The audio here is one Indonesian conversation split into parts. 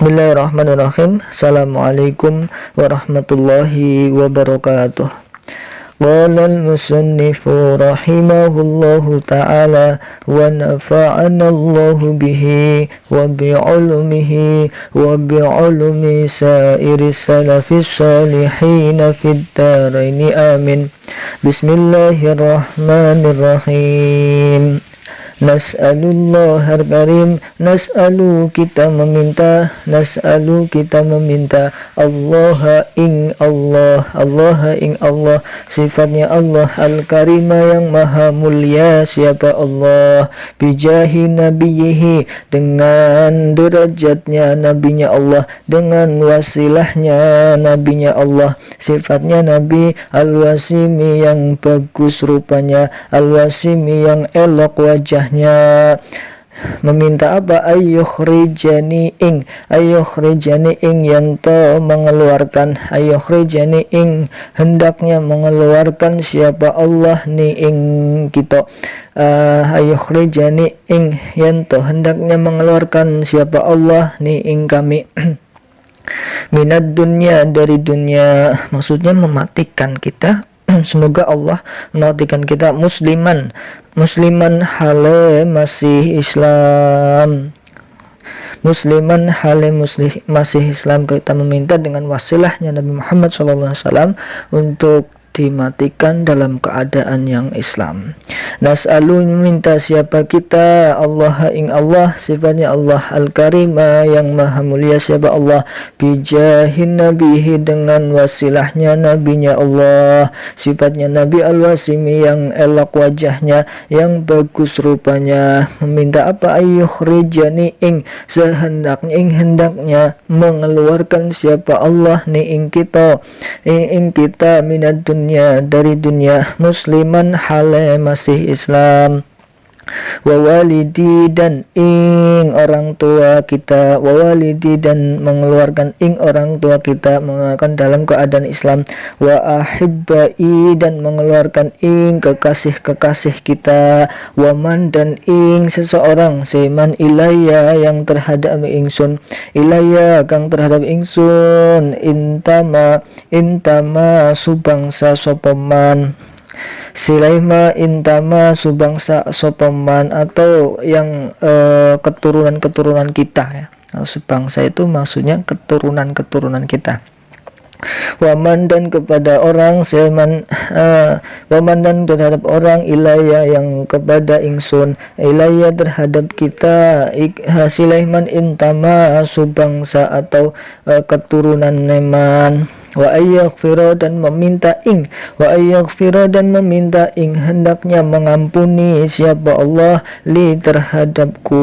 Bismillahirrahmanirrahim. Assalamualaikum warahmatullahi wabarakatuh. Qala al-musannifu rahimahullahu ta'ala wa nafa'ana Allahu bihi wa bi'ulumihi wa bi'ulumi sairi salafis salihin fid daraini amin. Bismillahirrahmanirrahim. Nas'alullahal karim, nas'alu kita meminta, nas'alu kita meminta, Allah ing Allah, Allah ing Allah, sifatnya Allah al-karima yang maha mulia. Siapa Allah? Bijahi nabiyihi, dengan derajatnya nabinya Allah, dengan wasilahnya nabinya Allah. Sifatnya Nabi al-wasimi yang bagus rupanya, al-wasimi yang elok wajah. Meminta apa? Ayyukhrijani ing, ayyukhrijani ing yanto mengeluarkan, ayyukhrijani ing hendaknya mengeluarkan siapa Allah ni ing kita. Ayyukhrijani ing yanto hendaknya mengeluarkan siapa Allah ni ing kami. Minad dunya, dari dunia, maksudnya mematikan kita. Semoga Allah mematikan kita musliman hale masih Islam, musliman hale masih Islam. Kita meminta dengan wasilahnya Nabi Muhammad SAW untuk dimatikan dalam keadaan yang Islam. Nas'alu, minta siapa kita? Allah ing Allah, sifatnya Allah al-karima yang maha mulia. Siapa Allah? Bijahin nabihi, dengan wasilahnya nabinya Allah. Sifatnya Nabi al-wasimi yang elok wajahnya, yang bagus rupanya. Meminta apa? Ayyukhrijani ing hendaknya mengeluarkan siapa Allah ni ing kita, ing kita minad dunya, dari dunia, musliman hale masih Islam. Wa walidi, dan ing orang tua kita, wa walidi, dan mengeluarkan ing orang tua kita, mengeluarkan dalam keadaan Islam. Wa ahibbai, dan mengeluarkan ing kekasih-kekasih kita. Wa man, dan ing seseorang, seman ilayya yang terhadap ingsun, ilayya kang terhadap ingsun, intama subangsa sopaman, silaima intama subangsa sopaman, atau yang keturunan kita ya. Sebangsa itu maksudnya keturunan kita. Waman, dan kepada orang, seman waman, dan terhadap orang, ilaya yang kepada ingsun, ilaya terhadap kita, hasilaiman intama subangsa atau keturunan neman. Wa ayyaghfira, dan meminta ing, wa ayyaghfira, dan meminta ing hendaknya mengampuni siapa Allah li terhadapku,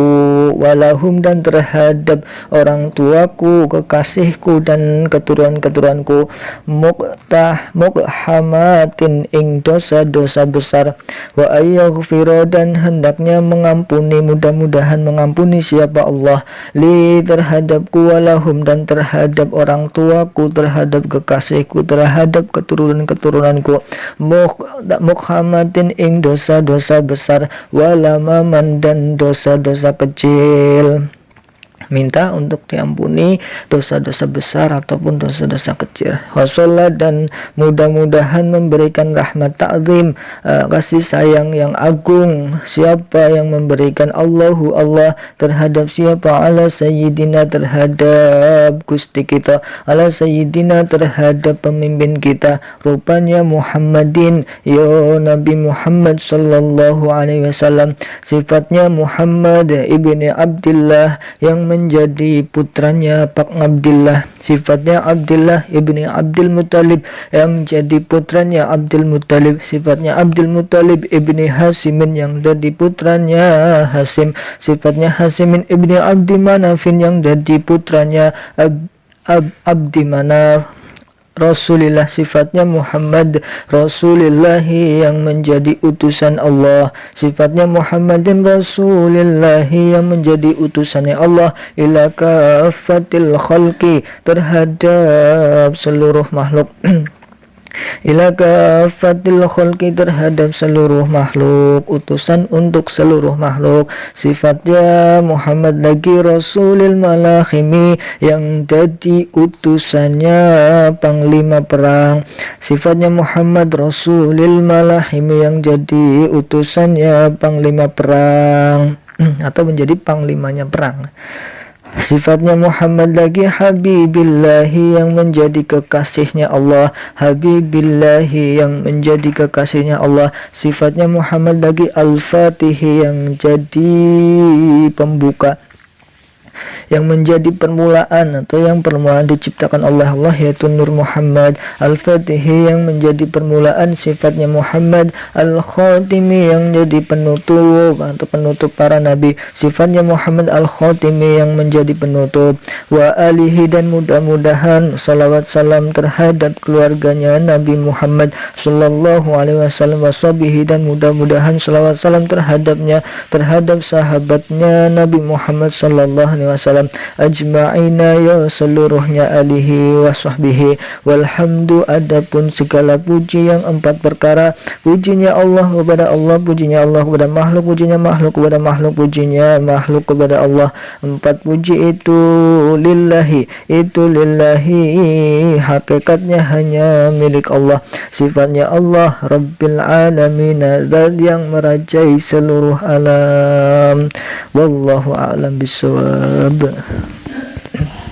walahum, dan terhadap orang tuaku, kekasihku, dan keturunan-keturunanku, muqhamatin ing dosa-dosa besar. Wa ayyaghfira, dan hendaknya mengampuni, mudah-mudahan mengampuni siapa Allah li terhadapku, walahum, dan terhadap orang tuaku, terhadap kekasihku, terhadap keturunan-keturunanku, mukhamatin ing dosa-dosa besar, walamaman, dan dosa-dosa kecil. Minta untuk diampuni dosa-dosa besar ataupun dosa-dosa kecil. Wassalat, dan mudah-mudahan memberikan rahmat ta'zim, kasih sayang yang agung. Siapa yang memberikan? Allahu, Allah, terhadap siapa? Ala sayyidina, terhadap Gusti kita, ala sayyidina, terhadap pemimpin kita, rupanya Muhammadin, ya Nabi Muhammad sallallahu alaihi wasallam. Sifatnya Muhammad ibni Abdillah, yang menjadi putranya Pak Abdillah. Sifatnya Abdillah ibni Abdul Muttalib, yang menjadi putranya Abdul Muttalib. Sifatnya Abdul Muttalib ibni Hasimin, yang jadi putranya Hasim. Sifatnya Hasimin ibni Abdi Manafin, yang jadi putranya Abdi Manaf. Rasulillah, sifatnya Muhammad Rasulillahi, yang menjadi utusan Allah. Sifatnya Muhammadin Rasulillahi, yang menjadi utusannya Allah, ila kafatil khalqi, terhadap seluruh makhluk. ila kafatil khalqi, terhadap seluruh makhluk, utusan untuk seluruh makhluk. Sifatnya Muhammad lagi rasulil malahimi, yang jadi utusannya panglima perang. Sifatnya Muhammad rasulil malahimi, yang jadi utusannya panglima perang atau menjadi panglimanya perang. Sifatnya Muhammad lagi Habibillahi, yang menjadi kekasihnya Allah. Habibillahi, yang menjadi kekasihnya Allah. Sifatnya Muhammad lagi Al-Fatihi, yang jadi pembuka, yang menjadi permulaan atau yang permulaan diciptakan oleh Allah, yaitu Nur Muhammad. Al-Fatihi, yang menjadi permulaan. Sifatnya Muhammad Al-Khatimi, yang jadi penutup atau penutup para nabi. Sifatnya Muhammad Al-Khatimi, yang menjadi penutup. Wa alihi, dan mudah-mudahan salawat salam terhadap keluarganya Nabi Muhammad sallallahu alaihi wasallam, washabihi, dan mudah-mudahan salawat salam terhadapnya, terhadap sahabatnya Nabi Muhammad sallallahu alaihi wasallam ajma'ina, ya seluruhnya, alihi wa sahbihi. Walhamdu, adapun segala puji yang empat perkara, pujinya Allah kepada Allah, pujinya Allah kepada makhluk, pujinya makhluk kepada makhluk, pujinya makhluk kepada Allah. Empat puji itu lillahi, hakikatnya hanya milik Allah. Sifatnya Allah Rabbil Alamin, zat yang merajai seluruh alam. Wallahu a'lam bishawab.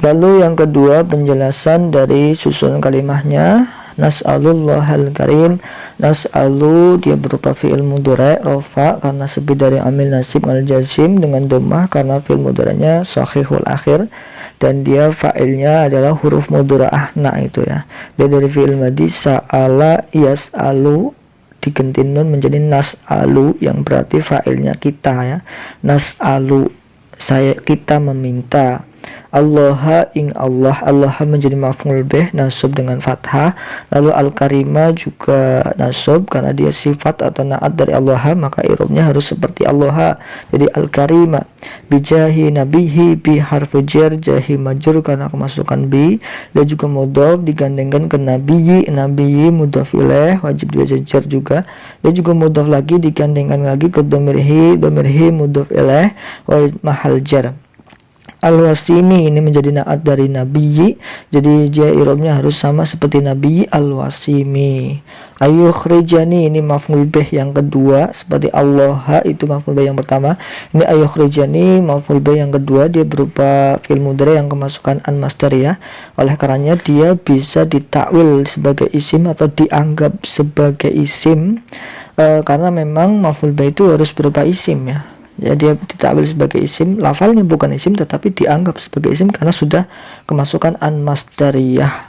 Lalu yang kedua, penjelasan dari susunan kalimahnya. Nas'alullahal karim. Nas'alu, dia berupa fi'il mudhari' rafa karena sepi dari amil nasib al jazim, dengan dhammah karena fi'il mudhari'nya sahihul akhir, dan dia fa'ilnya adalah huruf mudhara'ah na itu ya. Dia dari fi'il madhi sa'ala yas'alu, diganti nun menjadi nas'alu, yang berarti fa'ilnya kita ya. Nas'alu, kita meminta. Allah, ing Allah. Allah menjadi maf'ul bih, nasab dengan fathah. Lalu al-karima juga nasab karena dia sifat atau naat dari Allah, maka i'rabnya harus seperti Allah. Jadi al-karima bijahi nabihi, bi harfu jar, jahi majrur karena kemasukan bi. Dan juga mudhaf digandengkan ke nabiyyi, nabiyyi mudhaf ilaih wajib dijajar juga. Dan juga mudhaf lagi digandengkan lagi ke dhamirhi, dhamirhi mudhaf ilaih wa mahal jar. Al-wasimi ini menjadi naat dari nabiyyi, jadi dia i'rabnya harus sama seperti nabiyyi al-wasimi. Ayukhrijani ini maf'ul bih yang kedua, seperti Allah itu maf'ul bih yang pertama. Ini ayukhrijani maf'ul bih yang kedua, dia berupa fi'il mudhari yang kemasukan an masdariyah. Oleh karenanya dia bisa ditakwil sebagai isim atau dianggap sebagai isim, karena memang maf'ul bih itu harus berupa isim ya. Ya, dia ditakwil sebagai isim, lafalnya bukan isim tetapi dianggap sebagai isim karena sudah kemasukan an masdariyah.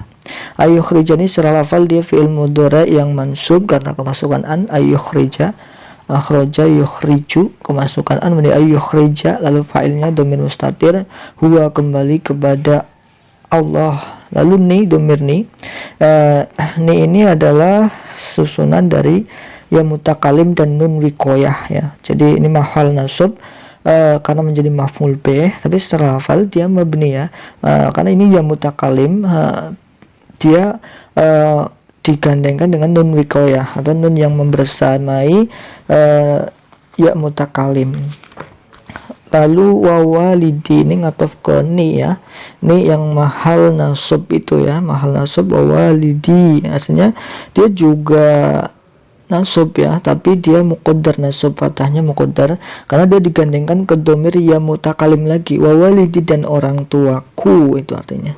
Ayukhrijani secara lafal dia fi'il mudhari yang mansub karena kemasukan an. Ayukhrija, akhraja yukhriju, kemasukan an menjadi ayukhrija. Lalu fa'ilnya dhamir mustatir, huwa kembali kepada Allah. Lalu ni, dhamir ni, ni ini adalah susunan dari ya mutakalim dan nun wikoyah ya. Jadi ini mahal nasab karena menjadi maf'ul bih, tapi secara hafal dia mabni ya, karena ini ya mutakalim, dia digandengkan dengan nun wikoyah atau nun yang membersamai ya mutakalim. Lalu wawalidi ini ngatof ke ni ya, ni yang mahal nasab itu ya, mahal nasab wawalidi, aslinya dia juga nasab ya, tapi dia muqaddar, nasab fathahnya muqaddar karena dia digandengkan ke dhamir ya mutakalim lagi, wawalidi, dan orang tuaku, itu artinya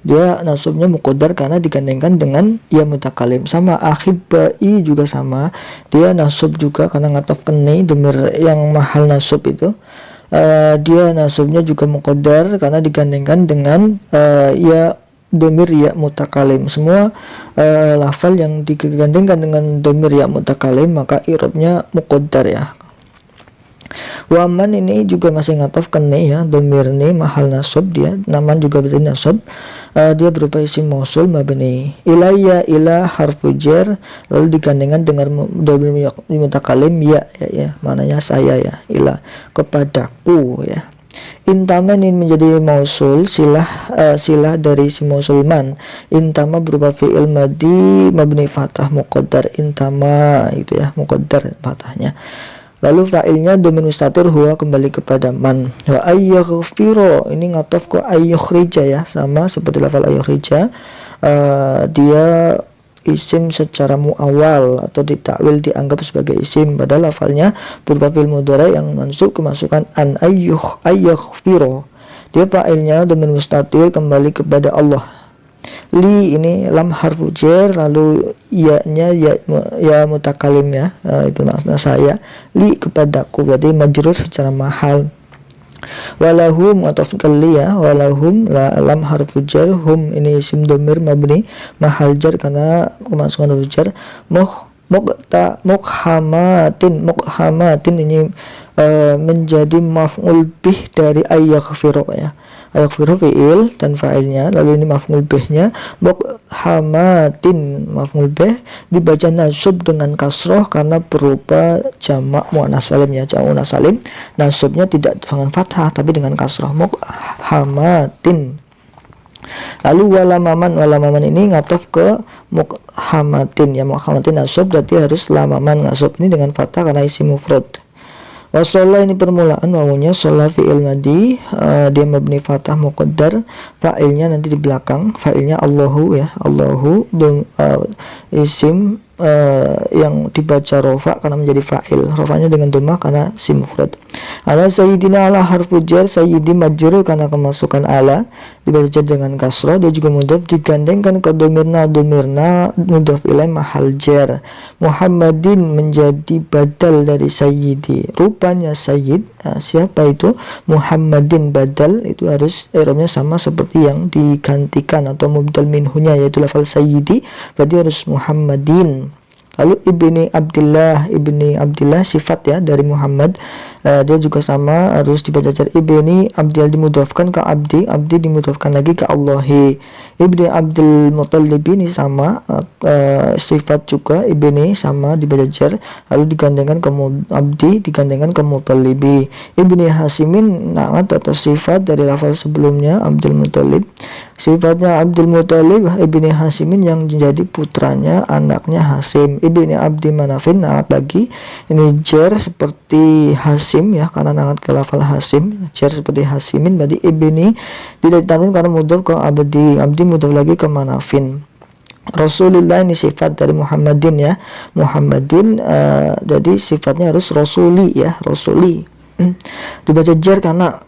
dia nasabnya muqaddar karena digandengkan dengan ya mutakalim. Sama akhibai juga sama, dia nasab juga karena ngataf keni dhamir yang mahal nasab itu, dia nasabnya juga muqaddar karena digandengkan dengan ya dhamir ya mutakalim. Semua lafal yang digandengkan dengan dhamir ya mutakalim maka i'rabnya muqaddar ya. Waman ini juga masih ngataf kene ya, dhamir ni mahal nasab, dia naman juga berarti nasab, dia berupa isim mausul mabni. Ilayya, ila harfu jar, lalu digandengkan dengan dhamir mutakalim ya, maknanya saya ya, ila, kepadaku ya. Intama ini menjadi mausul, silah dari si mausul man. Intama berupa fi'il madi mabni fathah muqaddar, intama itu ya, muqaddar fathahnya. Lalu fa'ilnya domin mustatir huwa, kembali kepada man. Wa ayyaghfiro, ini ngatof ke ayyukhrija ya, sama seperti lafal ayyukhrija. Dia isim secara muawal atau ditakwil dianggap sebagai isim, padahal lafalnya berupa fi'il mudhari yang mansub kemasukan an ayyaghfiro. Dia fa'ilnya domin mustatir kembali kepada Allah. Li ini lam harfu jar, lalu ya-nya ya mutakalim ya, itu maksudnya saya. Li kepadaku, berarti majrur secara mahal. Walahum atau li ya, walahum lam harfu jar, hum ini isim dhamir mabni mahal jar karena kemasukan huruf jar. Mukhamatin ini menjadi maf'ul bih dari ayyaghfiro ya. Ayyaghfiro fi'il dan fa'ilnya, lalu ini maf'ul bihnya mukhamatin, maf'ul bih dibaca nasab dengan kasroh karena berupa jamak muannats salim ya, jamak muannats salim nasabnya tidak dengan fathah tapi dengan kasroh, mukhamatin. Lalu walamaman ini ngatof ke mukhamatin ya, mukhamatin nasab berarti harus lamaman nasab ini dengan fathah karena isim mufrad. Wasolla ini permulaan wawunya sholla fi'il madi, dia mabni fathah muqaddar, fa'ilnya nanti di belakang, fa'ilnya Allahu ya, Allahu isim yang dibaca rofa karena menjadi fa'il, rofanya dengan dhammah karena isim mufrad. Ala sayyidina, ala harfu jar, sayyidi majrur karena kemasukan ala, dibaca dengan kasrah. Dia juga mudhaf digandengkan ke domirna mudhaf ilaih mahal jar. Muhammadin menjadi badal dari sayyidi, rupanya sayyid siapa itu Muhammadin badal, itu harus i'rabnya sama seperti yang digantikan atau mubdal minhunya, yaitu lafal sayyidi berarti harus Muhammadin. Lalu ibni Abdillah sifat ya dari Muhammad, dia juga sama harus dibaca jar. Ibni Abdillah dimudhafkan ke abdi dimudhafkan lagi ke Allahi. Ibni Abdul Muttalib ini sama sifat juga, ibni sama dibaca jar, lalu digandengkan ke abdi digandengkan ke Muttalibi. Ibni Hasimin na'at atau sifat dari lafal sebelumnya Abdul Muttalib. Sifatnya Abdul Muttalib ibni Hasimin yang menjadi putranya, anaknya Hasim. Ibni Abdi Manafin na'at lagi, ini jar seperti Hasim ya, karena na'at ke lafal Hasim, jar seperti Hasimin, berarti ibni tidak ditanwin karena mudhaf ke abdi mudhaf lagi ke Manafin. Rasulullah ini sifat dari Muhammadin ya, Muhammadin jadi sifatnya harus rasuli ya, rasuli. Dibaca jar karena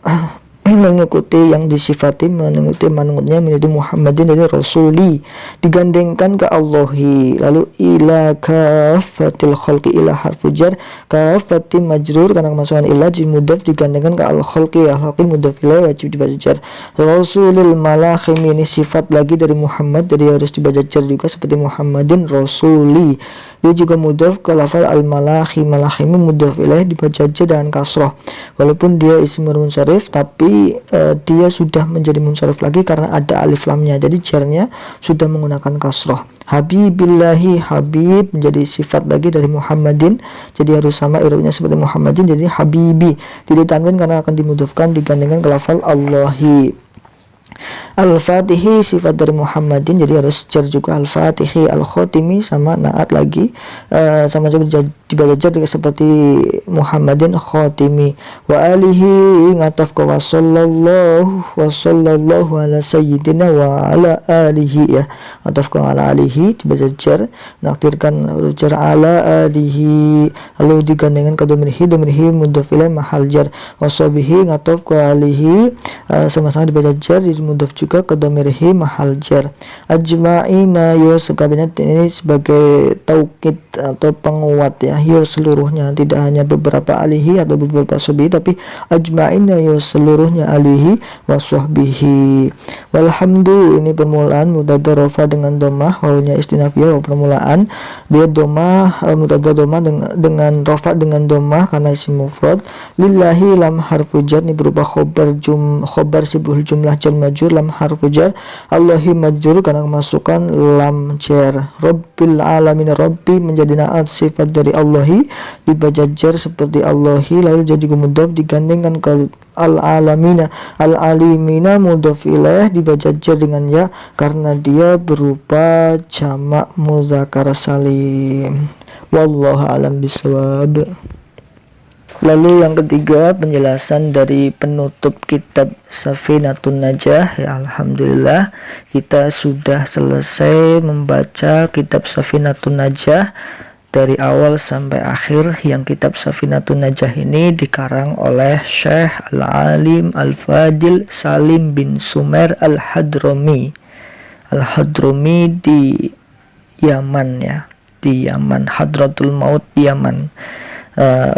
mengikuti yang disifati, mengikuti manutnya menjadi Muhammadin dari rasuli, digandengkan ke Allahi. Lalu ila kafatil khalqi, ila harfu jar, kafati majrur karena kemasukan ila mudhaf digandengkan ke al khalqi, al khalqi mudhaf ilaih wajib dibaca jar. Rasulil malakhim ini sifat lagi dari Muhammad, jadi harus dibaca jar juga seperti Muhammadin rasuli. Dia juga mudhaf ke lafal al-malakhim, malakhim mudhaf ilaih dibaca jar dengan kasroh, walaupun dia isim munsharif tapi dia sudah menjadi munsharif lagi karena ada alif lamnya, jadi jarnya sudah menggunakan kasroh. Habibillahi, habib menjadi sifat lagi dari Muhammadin, jadi harus sama i'rabnya seperti Muhammadin, jadi habibi tidak tanwin karena akan dimudhafkan digandengkan ke lafal Allahi. Al-Fatihi sifat dari Muhammadin, jadi harus jar juga Al-Fatihi. Al-Khotimi sama naat lagi, sama juga dibaca jar seperti Muhammadin Khotimi. Wa alihi ngataf ke wa sallallahu ala sayyidina wa ala alihi ya, ngataf ke ala alihi dibaca jar, naktirkan jar ala alihi, lalu digandengkan ke domirhi mudhaf ilaih mahal jar. Wasabihi ngataf ke alihi, sama-sama dibaca jar, mudhaf juga ke dhamirhi mahal jar. Ajma'ina yo sekabinet ini sebagai taukid atau penguat ya, yo seluruhnya, tidak hanya beberapa alihi atau beberapa subi, tapi ajma'ina yo seluruhnya alihi wa sahbihi. Walhamdu ini permulaan mutadda rofa dengan domah, wawunya istinafiyah permulaan, dia domah mutadda domah dengan rofa dengan domah karena isim mufrad. Lillahi lam harfu jar ini berupa khobar sibul jumlah jar majrur, lam harfu jar, Allahi majrur karena kemasukan lam jar. Rabbil alamin, Rabbi menjadi naat sifat dari Allahi, dibaca jar seperti Allahi lalu jadi mudhaf digandengkan ke al-alamina. Al-alimina mudhaf ilaih dibaca jar dengan ya karena dia berupa jamak muzakkar salim. Wallahu alam bisawab. Lalu yang ketiga, penjelasan dari penutup kitab Safinatun Najah. Ya, alhamdulillah kita sudah selesai membaca kitab Safinatun Najah dari awal sampai akhir. Yang kitab Safinatun Najah ini dikarang oleh Syekh Al-Alim Al-Fadil Salim bin Sumer Al-Hadrami. Al-Hadrami di Yaman ya, di Yaman, Hadratul Maut Yaman.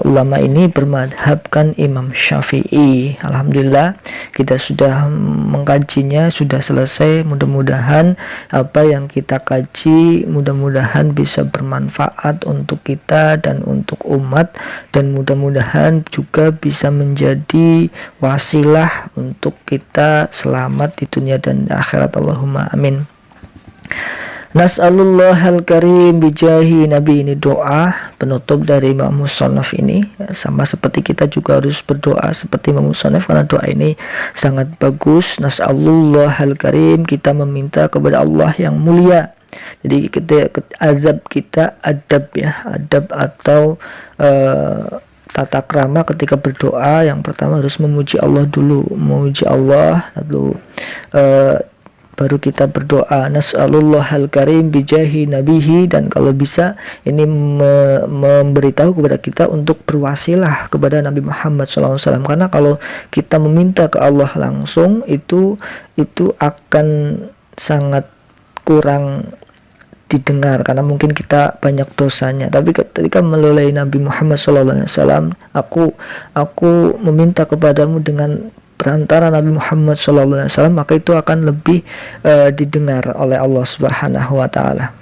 Ulama ini bermadhabkan Imam Syafi'i. Alhamdulillah kita sudah mengkajinya, sudah selesai. Mudah-mudahan apa yang kita kaji mudah-mudahan bisa bermanfaat untuk kita dan untuk umat, dan mudah-mudahan juga bisa menjadi wasilah untuk kita selamat di dunia dan akhirat. Allahumma amin. Nas'alullahal karim bijahi nabi, ini doa penutup dari Imam Musannaf ini. Sama seperti kita juga harus berdoa seperti Imam Musannaf karena doa ini sangat bagus. Nas'alullahal karim, kita meminta kepada Allah yang mulia. Jadi kita adab ya, adab atau tata krama ketika berdoa. Yang pertama harus memuji Allah dulu, memuji Allah, lalu baru kita berdoa. Nas'alullahal karim bijahi nabihi, dan kalau bisa ini memberitahu kepada kita untuk berwasilah kepada Nabi Muhammad SAW, karena kalau kita meminta ke Allah langsung itu akan sangat kurang didengar karena mungkin kita banyak dosanya. Tapi ketika melalui Nabi Muhammad SAW, aku meminta kepadamu dengan perantara Nabi Muhammad SAW, maka itu akan lebih didengar oleh Allah Subhanahu wa taala.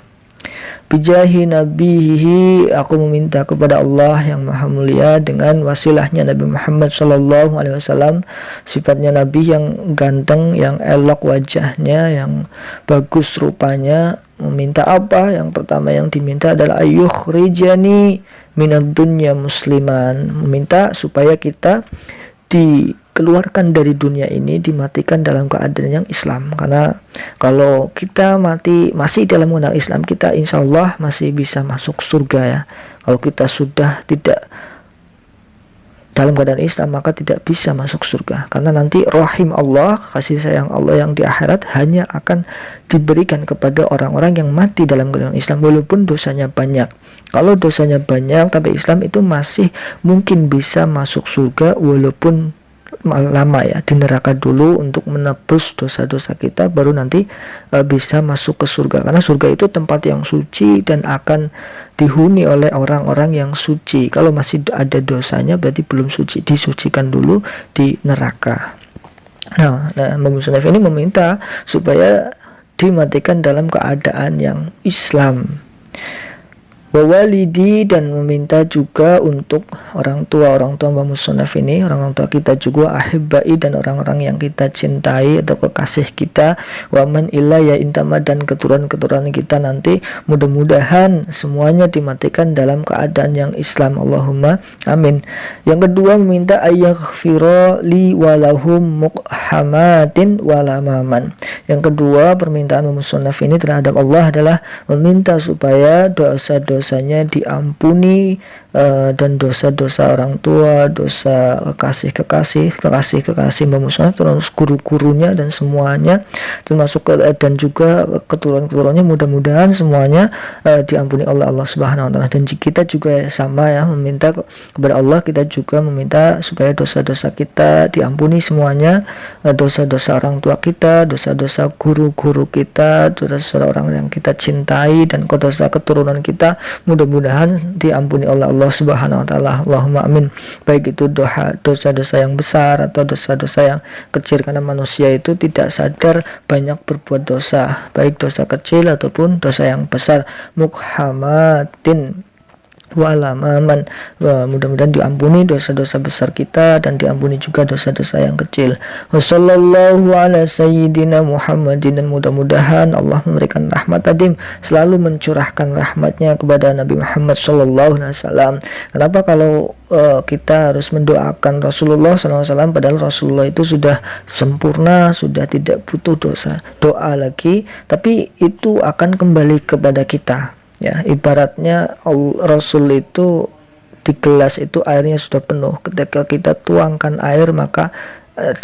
Bijahi nabihi, aku meminta kepada Allah yang maha mulia dengan wasilahnya Nabi Muhammad SAW. Sifatnya Nabi yang ganteng, yang elok wajahnya, yang bagus rupanya. Meminta apa? Yang pertama yang diminta adalah ayyukhrijani minad dunya musliman, meminta supaya kita dikeluarkan dari dunia ini, dimatikan dalam keadaan yang Islam. Karena kalau kita mati masih dalam keadaan Islam, kita insya Allah masih bisa masuk surga ya. Kalau kita sudah tidak dalam keadaan Islam, maka tidak bisa masuk surga. Karena nanti rahim Allah, kasih sayang Allah yang di akhirat hanya akan diberikan kepada orang-orang yang mati dalam keadaan Islam, walaupun dosanya banyak. Kalau dosanya banyak tapi Islam, itu masih mungkin bisa masuk surga walaupun lama ya, di neraka dulu untuk menebus dosa-dosa kita, baru nanti bisa masuk ke surga. Karena surga itu tempat yang suci dan akan dihuni oleh orang-orang yang suci. Kalau masih ada dosanya berarti belum suci, disucikan dulu di neraka. Nah Imam Musannaf ini meminta supaya dimatikan dalam keadaan yang Islam. Wawalidi, dan meminta juga untuk orang tua Mbak Musannaf ini, orang tua kita juga, ahibbai, dan orang-orang yang kita cintai atau kekasih kita, waman illa ya intama, dan keturunan-keturunan kita nanti, mudah-mudahan semuanya dimatikan dalam keadaan yang Islam. Allahumma amin. Yang kedua meminta ayaghfira li walahum muqhamatin walamaman. Yang kedua permintaan Musannaf ini terhadap Allah adalah meminta supaya dosa-dosanya diampuni, dan dosa-dosa orang tua, dosa kekasih Mbak Musannaf, terus guru-gurunya dan semuanya, termasuk dan juga keturunan-keturunannya, mudah-mudahan semuanya diampuni oleh Allah Subhanahu wa taala. Dan kita juga sama ya, meminta kepada Allah, kita juga meminta supaya dosa-dosa kita diampuni semuanya, dosa-dosa orang tua kita, dosa-dosa guru-guru kita, dosa-dosa orang yang kita cintai, dan dosa keturunan kita mudah-mudahan diampuni oleh Allah Subhanahu wa taala. Allahumma amin. Baik itu dosa-dosa yang besar atau dosa-dosa yang kecil, karena manusia itu tidak sadar banyak berbuat dosa, baik dosa kecil ataupun dosa yang besar. Muqhamatin, Wa'alamaman, mudah-mudahan diampuni dosa-dosa besar kita dan diampuni juga dosa-dosa yang kecil. Wassallallahu ala sayyidina Muhammadin, dan mudah-mudahan Allah memberikan rahmat adim, selalu mencurahkan rahmatnya kepada Nabi Muhammad sallallahu alaihi wasallam. Kenapa kalau kita harus mendoakan Rasulullah SAW, padahal Rasulullah itu sudah sempurna, sudah tidak butuh doa lagi, tapi itu akan kembali kepada kita. Ya, ibaratnya Rasul itu di gelas itu airnya sudah penuh. Ketika kita tuangkan air, maka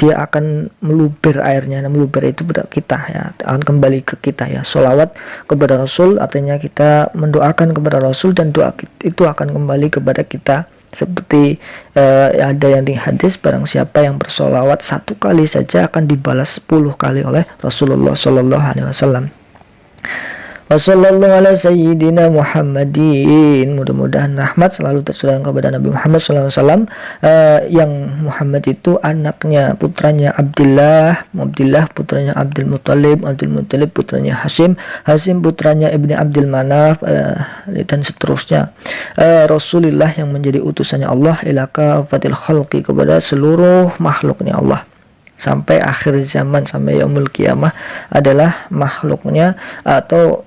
dia akan meluber airnya. Nah, meluber itu pada kita, ya, akan kembali ke kita, ya. Sholawat kepada Rasul artinya kita mendoakan kepada Rasul, dan doa itu akan kembali kepada kita. Seperti ada yang di hadis, barang siapa yang bersolawat 1 kali saja akan dibalas 10 kali oleh Rasulullah Sallallahu Alaihi Wasallam. Wassallallahu ala sayyidina Muhammadin, mudah-mudahan rahmat selalu tercurahkan kepada Nabi Muhammad SAW. Yang Muhammad itu anaknya, putranya Abdullah putranya Abdul Muttalib putranya Hashim putranya Ibni Abdul Manaf, dan seterusnya. Rasulullah yang menjadi utusannya Allah ila kafatil khalqi, kepada seluruh makhluknya Allah. Sampai akhir zaman, sampai yaumul qiyamah adalah makhluknya atau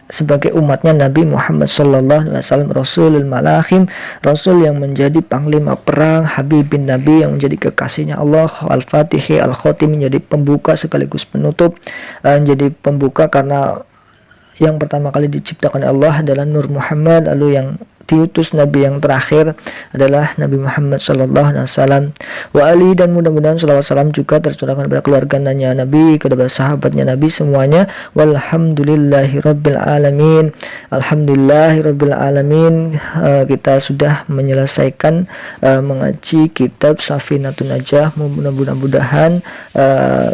sebagai umatnya Nabi Muhammad sallallahu alaihi wasallam, Rasulul Malahim, Rasul yang menjadi panglima perang, Habibin Nabi yang menjadi kekasihnya Allah, Al-Fatihi Al-Khatim menjadi pembuka sekaligus penutup. Menjadi pembuka karena yang pertama kali diciptakan Allah adalah Nur Muhammad, lalu yang diutus Nabi yang terakhir adalah Nabi Muhammad sallallahu alaihi wasallam wa ali, dan mudah-mudahan salawat salam juga tercurahkan kepada keluarganya Nabi, kepada sahabatnya Nabi semuanya. Walhamdulillahirabbil alamin, alhamdulillahirabbil alamin. Kita sudah menyelesaikan mengaji kitab Safinatun Najah. Mudah-mudahan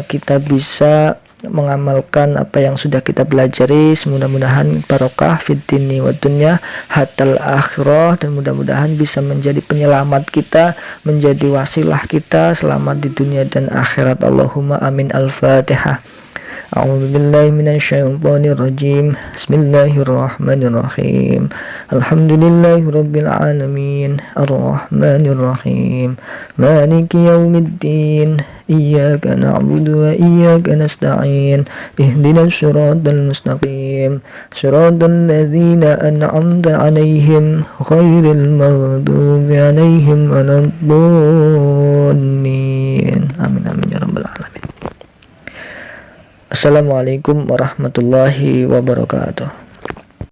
kita bisa mengamalkan apa yang sudah kita pelajari. Mudah-mudahan barokah fid dini wa dunya hatal akhirah, dan mudah-mudahan bisa menjadi penyelamat kita, menjadi wasilah kita selamat di dunia dan akhirat. Allahumma amin. Al-Fatihah. A'udzu billahi minasyaitonir rajim. Bismillahirrahmanirrahim. Alhamdulillahirabbil alamin. Arrahmanir rahim. Maliki yaumiddin. Iyyaka na'budu wa iyyaka nasta'in. Ihdinas siratal mustaqim. Siratal ladzina an'amta 'alaihim ghairil maghdubi 'alaihim waladdallin. Amin amin ya rabbal alamin. Assalamualaikum warahmatullahi wabarakatuh.